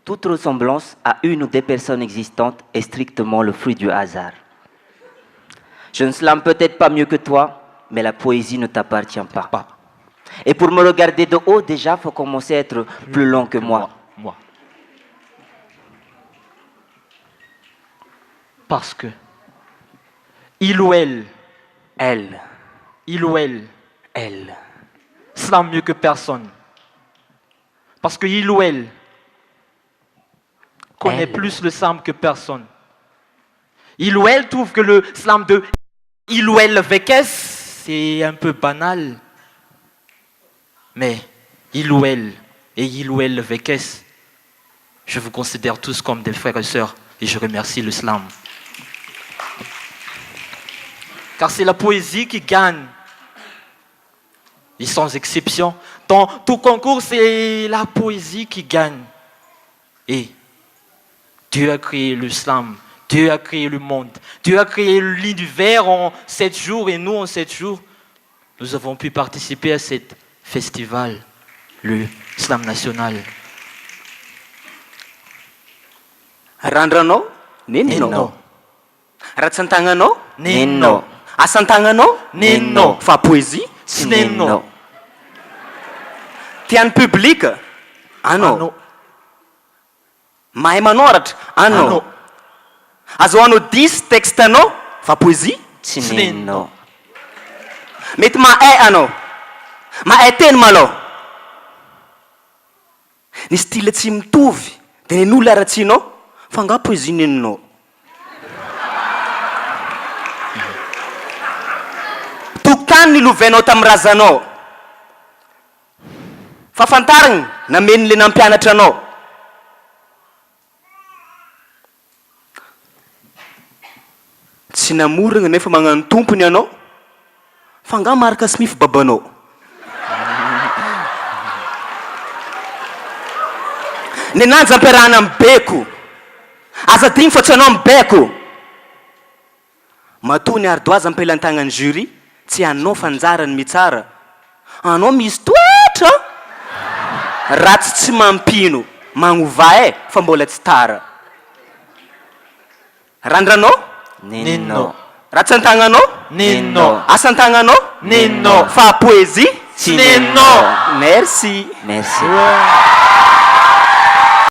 Toute ressemblance à une ou des personnes existantes est strictement le fruit du hasard. Je ne slame peut-être pas mieux que toi, mais la poésie ne t'appartient pas. Et pour me regarder de haut, déjà, il faut commencer à être plus long que moi. Parce que il ou elle, slame mieux que personne. Parce que il ou elle connaît plus le slam que personne. Il ou elle trouve que le slam de il ou elle avec S, c'est un peu banal. Mais il ou elle et il ou elle avec S, je vous considère tous comme des frères et sœurs et je remercie le slam. Car c'est la poésie qui gagne. Et sans exception, dans tout concours, c'est la poésie qui gagne. Et Dieu a créé le slam, Dieu a créé le monde, Dieu a créé l'univers en 7 jours et nous en 7 jours, nous avons pu participer à ce festival, le slam national. Randranao, nenno. Ratsantagnanao, Nenno. Asantagnanao, Nenno. Fa poésie, Nenno. Tian'ny public, anao. Ano. Mahay manoratra, anao. Azahoanao 10 texte anao, fa poésie, Nenno. mety mahay anao. Mahay teny malao. Ny style tsy mitovy, dia nen'olona aratsianao, fa nga poésie nenonao. Tokotany ny lovainao tamin'ny razanao. Fa fantariny namen'le nampianatra anao. Tsy namorona nefa magnano tompony anao, fa nga marika smify babanao. Ny ananjy ampiarahana amin'ny beko, aza dimy fa tsy anao amin'ny beko. Matoa ny ardoazy ampelantagnan'ny jury, tsy anao fanjarany mitsara. Anao misy toetra ratsy tsy mampino, magnova fa mbola tsy tara. Randranao, Nenno. ratsantagnanao, Nenno. asantagnanao, Nenno. fa poésie, Nenno. Merci. Merci.